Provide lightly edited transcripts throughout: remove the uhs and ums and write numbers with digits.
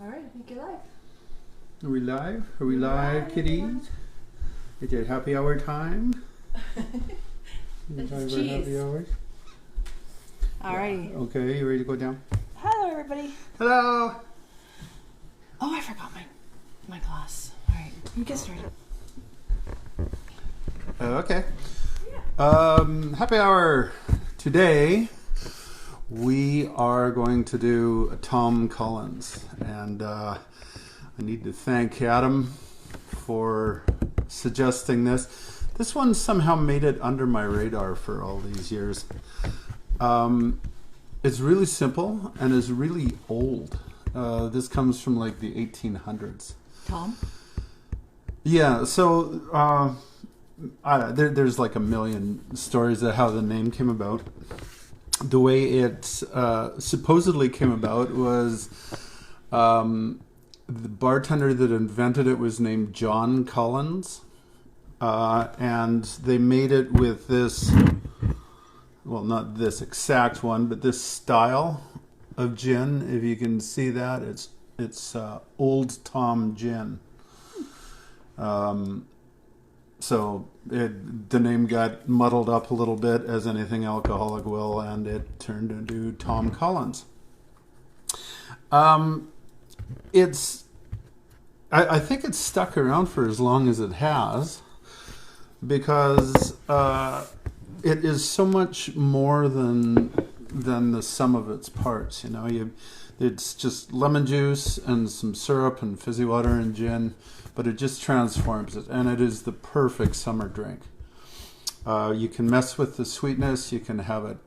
All right, I think you're live. Are we live? Are we live, kitties? Is it happy hour time? This is Happy cheese. hours? Alrighty. Okay, you ready to go down? Hello, everybody. Hello! Oh, I forgot my glass. All right, you get started. Okay. Happy hour. Today we are going to do a Tom Collins, and I need to thank Adam for suggesting this. This one somehow made it under my radar for all these years. It's really simple and is really old. This comes from like the 1800s. Tom? Yeah, so there's like a million stories of how the name came about. The way it supposedly came about was the bartender that invented it was named John Collins. And they made it with this, well, not this exact one, but this style of gin. If you can see that, it's Old Tom Gin. So the name got muddled up a little bit, as anything alcoholic will, and it turned into Tom Collins. I think it's stuck around for as long as it has, because it is so much more than the sum of its parts. You know, it's just lemon juice and some syrup and fizzy water and gin, but it just transforms it, and it is the perfect summer drink. You can mess with the sweetness. You can have it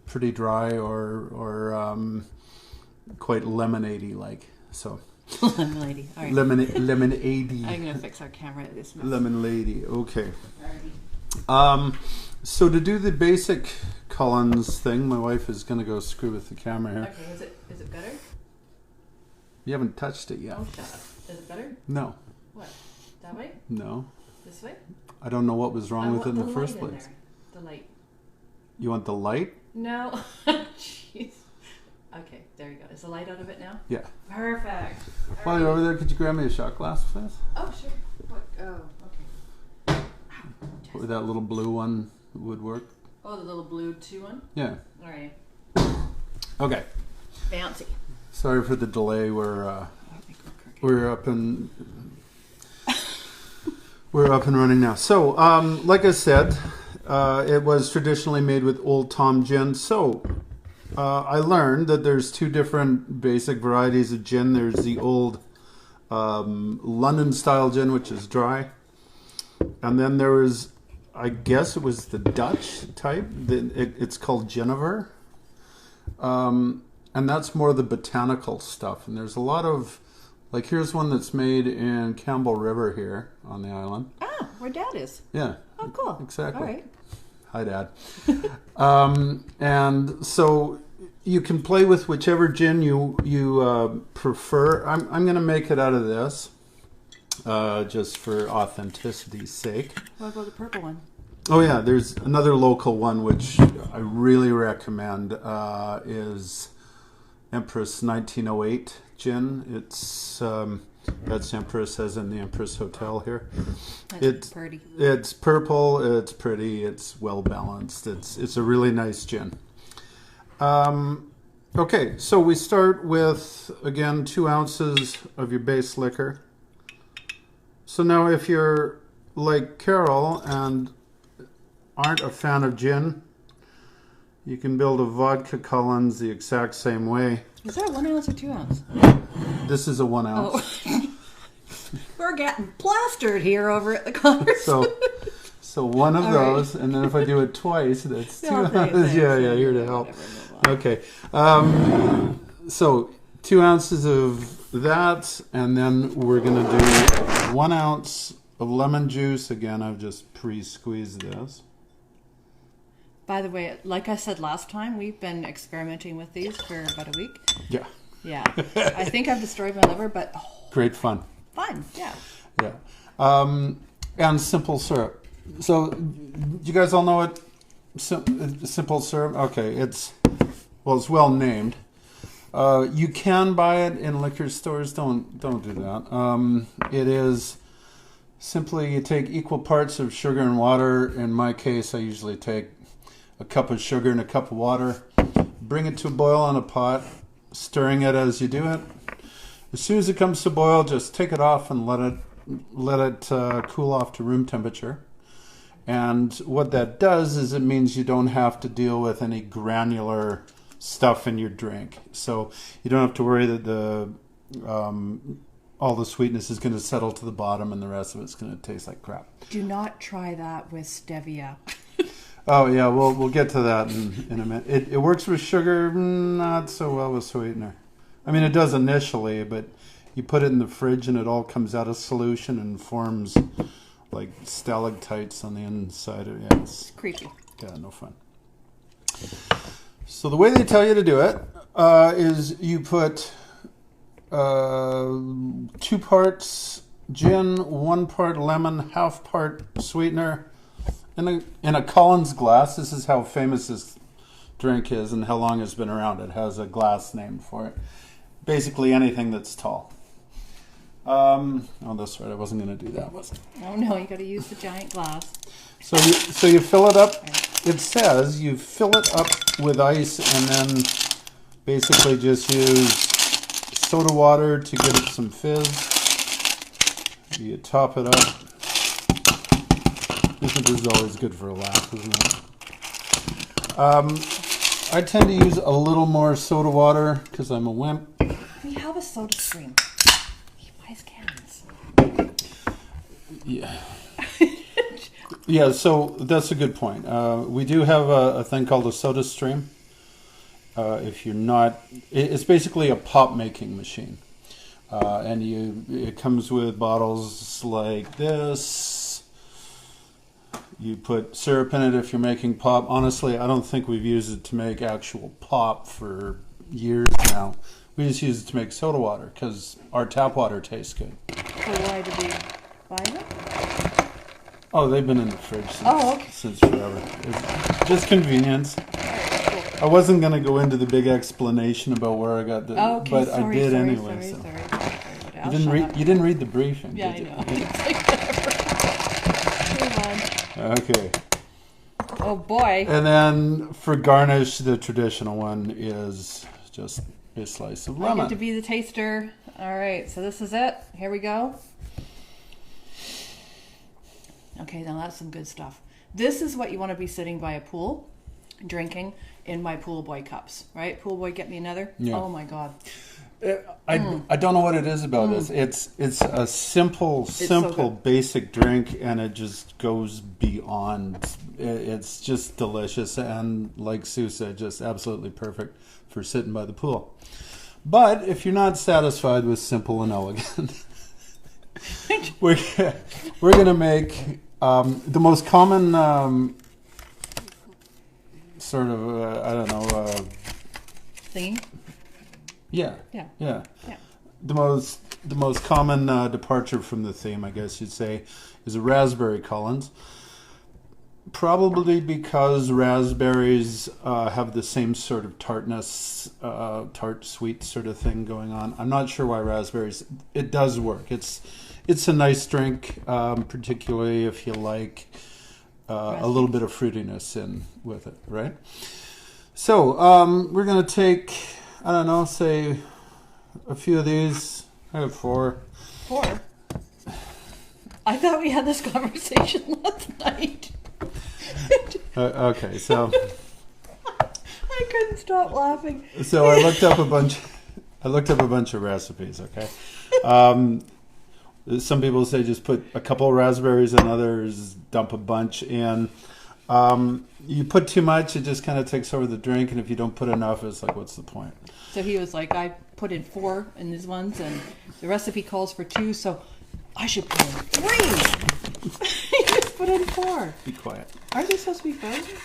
pretty dry or quite lemonade-y like. So. Lemonade. All right. Lemonade-y. I'm gonna fix our camera at this mess. Lemonade-y. Okay. Alrighty. So to do the basic Collins thing, my wife is going to go screw with the camera here. Okay, is it better? You haven't touched it yet. Oh, shut up. Is it better? No. What? That way? No. This way? I don't know what was wrong with it in the light first in place. there. The light. You want the light? No. Jeez. Okay, there you go. Is the light out of it now? Yeah. Perfect. While you're over there, could you grab me a shot glass, please? Oh, sure. What? Oh, okay. Or that little blue one would work? Oh, the little blue 2 one? Yeah. All right. Okay. Fancy. Sorry for the delay. We're up and running now. So, like I said, it was traditionally made with Old Tom gin. So, I learned that there's 2 different basic varieties of gin. There's the old London style gin, which is dry, and then there was, I guess it was the Dutch type. It's called Genever. And that's more the botanical stuff. And there's a lot of, like, here's one that's made in Campbell River here on the island. Ah, where Dad is. Yeah. Oh, cool. Exactly. All right. Hi, Dad. And so you can play with whichever gin you prefer. I'm going to make it out of this, just for authenticity's sake. What about the purple one? Oh yeah, there's another local one which I really recommend, is Empress 1908 gin. It's that's Empress as in the Empress Hotel here. That's pretty. It's purple. It's pretty. It's well balanced. It's a really nice gin. Okay, so we start with, again, 2 ounces of your base liquor. So now, if you're like Carol and aren't a fan of gin, you can build a vodka Collins the exact same way. Is that a 1 ounce or 2 ounce? This is a 1 ounce. Oh. We're getting plastered here over at the Connors. So one of All those, right. and then if I do it twice, that's 2 No, ounces. thanks. Yeah, here to help. Whatever, Okay. So 2 ounces of that, and then we're going to do 1 ounce of lemon juice. Again, I've just pre-squeezed this. By the way, like I said last time, we've been experimenting with these for about a week. Yeah. Yeah. I think I've destroyed my liver, but Great fun. fun. Yeah. Yeah. And simple syrup. So, you guys all know what simple syrup? Okay, it's well named. You can buy it in liquor stores. Don't do that. It is simply you take equal parts of sugar and water. In my case, I usually take a cup of sugar and a cup of water. Bring it to a boil on a pot, stirring it as you do it. As soon as it comes to boil, just take it off and let it cool off to room temperature. And what that does is it means you don't have to deal with any granular stuff in your drink. So you don't have to worry that all the sweetness is going to settle to the bottom and the rest of it's going to taste like crap. Do not try that with stevia. Oh yeah, we'll get to that in a minute. It works with sugar, not so well with sweetener. I mean, it does initially, but you put it in the fridge and it all comes out of solution and forms like stalactites on the inside. Yeah, it's Creepy. Yeah, no fun. So the way they tell you to do it is you put 2 parts gin, 1 part lemon, half part sweetener in a Collins glass. This is how famous this drink is and how long it's been around. It has a glass named for it. Basically anything that's tall. Oh, that's right. I wasn't going to do that, was I? Oh no, you got to use the giant glass. So you fill it up. It says you fill it up with ice and then basically just use soda water to give it some fizz. You top it up. I think this is always good for a laugh, isn't it? I tend to use a little more soda water because I'm a wimp. We have a soda stream. He buys cans. Yeah. Yeah, so that's a good point. We do have a thing called a soda stream. If you're not, it's basically a pop making machine, and it comes with bottles like this. You put syrup in it if you're making pop. Honestly, I don't think we've used it to make actual pop for years now. We just use it to make soda water because our tap water tastes good. So why did we buy them? Oh, they've been in the fridge since forever. It's just convenience. I wasn't going to go into the big explanation about where I got the, but I did anyway. Sorry. You didn't read the briefing, Yeah, did you? I know. It's like whatever. Okay. Oh boy. And then for garnish, the traditional one is just a slice of lemon. I get to be the taster. All right, so this is it. Here we go. Okay, now that's some good stuff. This is what you want to be sitting by a pool, drinking in my pool boy cups, right? Pool boy, get me another. Yeah. Oh my God. I don't know what it is about this. It's a simple, so basic drink, and it just goes beyond. It's just delicious, and like Sue said, just absolutely perfect for sitting by the pool. But if you're not satisfied with simple and elegant, we're gonna make the most common sort of I don't know Thing? Yeah. Yeah. The most common departure from the theme, I guess you'd say, is a Rasberry Collins. Probably because raspberries have the same sort of tartness, tart sweet sort of thing going on. I'm not sure why raspberries. It does work. It's a nice drink, particularly if you like a little bit of fruitiness in with it, right? So we're gonna take, I don't know, say a few of these. I have 4. 4? I thought we had this conversation last night. Okay, so I couldn't stop laughing. So I looked up a bunch of recipes. Okay, some people say just put a couple of raspberries, and others dump a bunch in. You put too much, it just kind of takes over the drink, and if you don't put enough, it's like, what's the point? So he was like, I put in 4 in these ones, and the recipe calls for 2, so I should put in 3. He just put in 4. Be quiet. Aren't they supposed to be frozen?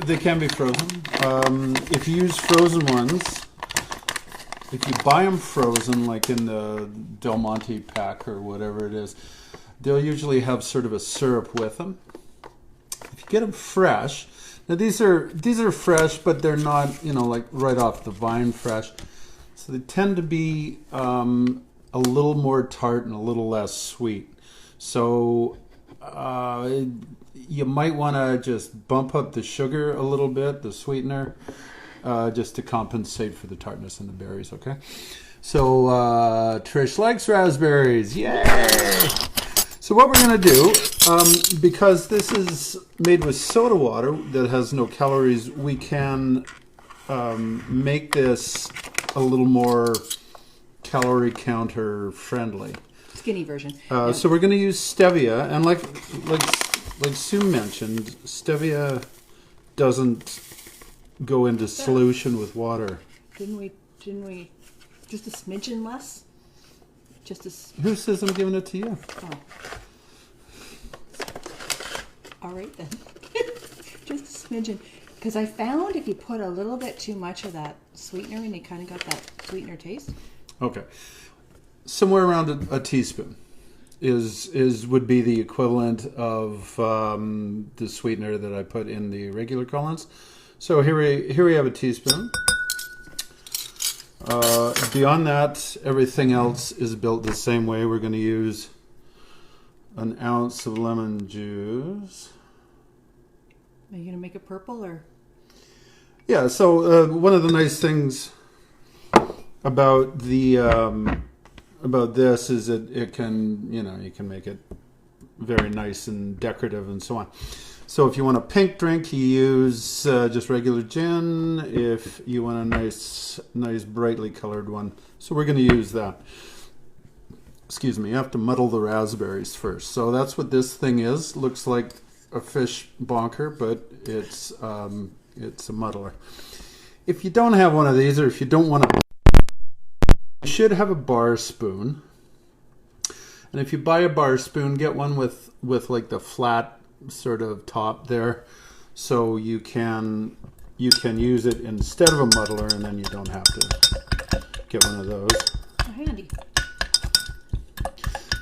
They can be frozen. If you use frozen ones, if you buy them frozen, like in the Del Monte pack or whatever it is, they'll usually have sort of a syrup with them. If you get them fresh, now these are fresh, but they're not, like right off the vine fresh. So they tend to be a little more tart and a little less sweet. So you might want to just bump up the sugar a little bit, the sweetener, just to compensate for the tartness in the berries, okay? So Trish likes raspberries. Yay! So what we're going to do, because this is made with soda water that has no calories, we can make this a little more calorie counter friendly. Skinny version. So we're going to use stevia, and like Sue mentioned, stevia doesn't go into solution with water. Didn't we just a smidgen less? Who says I'm giving it to you? Oh. All right then. Just a smidgen. Because I found if you put a little bit too much of that sweetener in, you kind of got that sweetener taste. Okay. Somewhere around a teaspoon would be the equivalent of the sweetener that I put in the regular Collins. So here we have a teaspoon. Beyond that, everything else is built the same way. We're going to use an ounce of lemon juice. Are you going to make it purple or? Yeah. So one of the nice things about the about this is that it can, you can make it very nice and decorative and so on. So if you want a pink drink, you use just regular gin. If you want a nice brightly colored one, so we're going to use that. Excuse me, you have to muddle the raspberries first. So that's what this thing is. Looks like a fish bonker, but it's a muddler. If you don't have one of these, or if you don't want to, you should have a bar spoon. And if you buy a bar spoon, get one with like the flat sort of top there, so you can use it instead of a muddler, and then you don't have to get one of those. Oh, handy.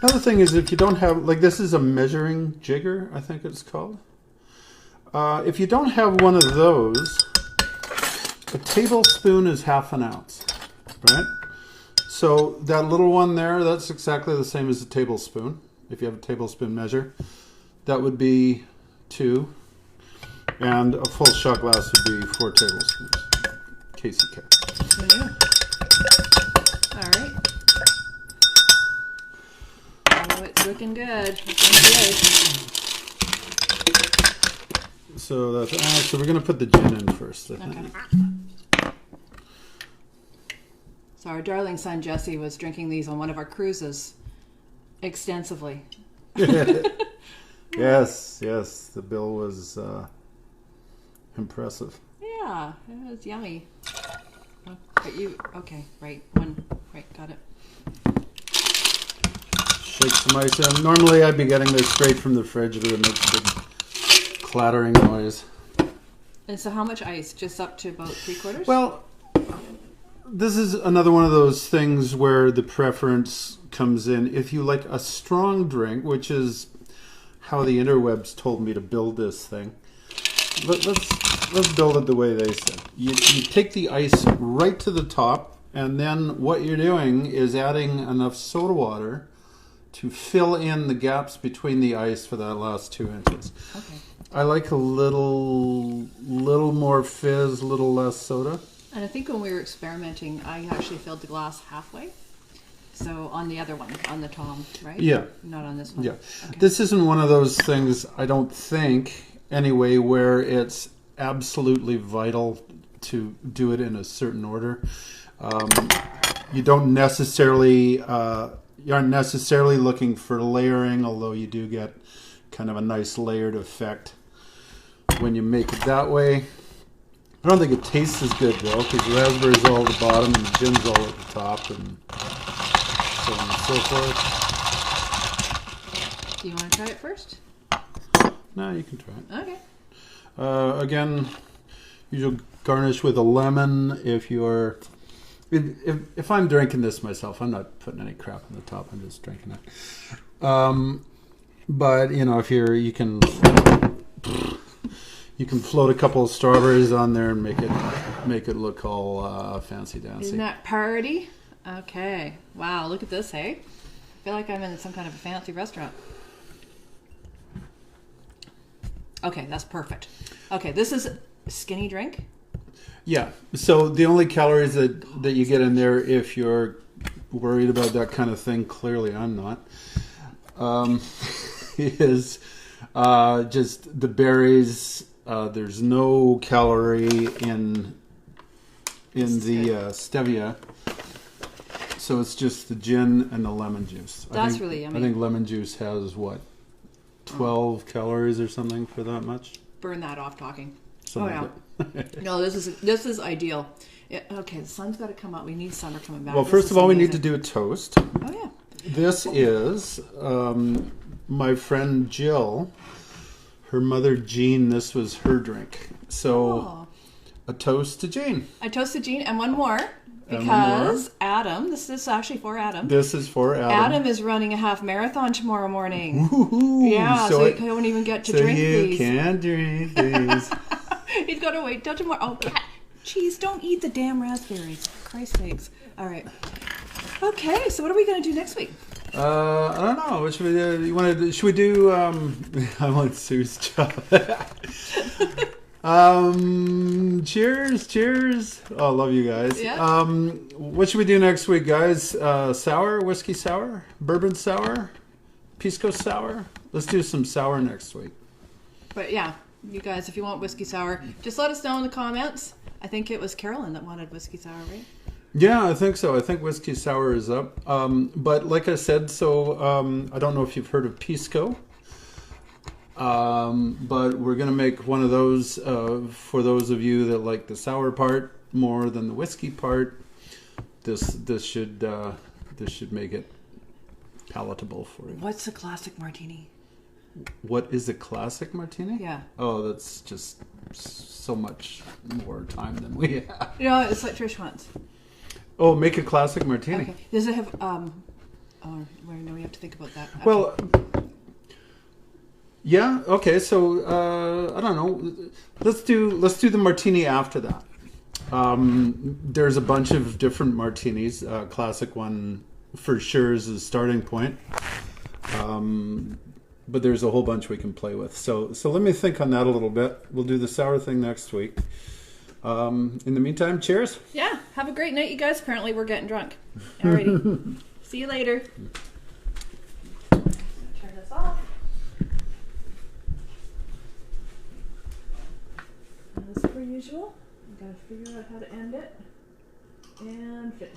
Another thing is, if you don't have, like, this is a measuring jigger, I think it's called. If you don't have one of those, a tablespoon is half an ounce, right? So that little one there, that's exactly the same as a tablespoon. If you have a tablespoon measure, that would be 2, and a full shot glass would be 4 tablespoons. In case you care. Yeah. All right. Oh, it's looking good. So that's so we're going to put the gin in first, I think. Okay. So our darling son Jesse was drinking these on one of our cruises extensively. Yes, the bill was impressive. Yeah, it was yummy. Oh, but okay, right, got it. Shake some ice in. Normally I'd be getting this straight from the fridge, but it makes a big clattering noise. And so how much ice? Just up to about 3/4? Well, this is another one of those things where the preference comes in. If you like a strong drink, which is how the interwebs told me to build this thing, let's build it the way they said. You take the ice right to the top, and then what you're doing is adding enough soda water to fill in the gaps between the ice for that last 2 inches. Okay. I like a little more fizz, a little less soda. And I think when we were experimenting, I actually filled the glass halfway. So on the other one, on the Tom, right? Yeah. Not on this one? Yeah. Okay. This isn't one of those things, I don't think, anyway, where it's absolutely vital to do it in a certain order. You don't necessarily, you aren't necessarily looking for layering, although you do get kind of a nice layered effect when you make it that way. I don't think it tastes as good, though, because the raspberries all at the bottom and the gin's all at the top, and so on and so forth. Do you want to try it first? No, you can try it. Okay. Again, usually garnish with a lemon. If I'm drinking this myself, I'm not putting any crap on the top. I'm just drinking it. But if you You can float a couple of strawberries on there and make it look all fancy dancy. Isn't that party? Okay. Wow, look at this, hey? I feel like I'm in some kind of a fancy restaurant. Okay, that's perfect. Okay, this is a skinny drink. Yeah. So the only calories that you get in there, if you're worried about that kind of thing, clearly I'm not, is just the berries. There's no calorie in the stevia. So it's just the gin and the lemon juice. That's really yummy. I think lemon juice has, what, 12 calories or something for that much? Burn that off talking. Something yeah. No, this is ideal. Okay, the sun's got to come out. We need summer coming back. Well, first of all, we need to do a toast. Oh, yeah. This is my friend Jill. Her mother, Jean, this was her drink. So, a toast to Jean. A toast to Jean, and one more. Because Adam, this is actually for Adam. This is for Adam. Adam is running a half marathon tomorrow morning. Woo-hoo. Yeah, so he won't even get to drink these. So you can drink these. He's got to wait till tomorrow. Oh, cat. Jeez, don't eat the damn raspberries. For Christ's sakes. All right. Okay, so what are we going to do next week? I don't know. What should we do? Should we do, I want Sue's job. Cheers. Oh, I love you guys. Yeah. What should we do next week, guys? Sour, whiskey sour, bourbon sour, pisco sour. Let's do some sour next week. But yeah, you guys, if you want whiskey sour, just let us know in the comments. I think it was Carolyn that wanted whiskey sour, right? Yeah, I think so. I think whiskey sour is up. But like I said, so I don't know if you've heard of pisco. But we're going to make one of those for those of you that like the sour part more than the whiskey part. This should make it palatable for you. What's a classic martini? What is a classic martini? Yeah. Oh, that's just so much more time than we have. You know, it's like Trish wants. Oh, make a classic martini. Okay. Does it have oh, no, we have to think about that. Okay. Well, yeah, okay, so I don't know. Let's do the martini after that. There's a bunch of different martinis. Classic one for sure is the starting point. But there's a whole bunch we can play with. So let me think on that a little bit. We'll do the sour thing next week. In the meantime, cheers. Yeah, have a great night, you guys. Apparently we're getting drunk. Alrighty. See you later. Turn this off. As per usual, you gotta figure out how to end it and finish.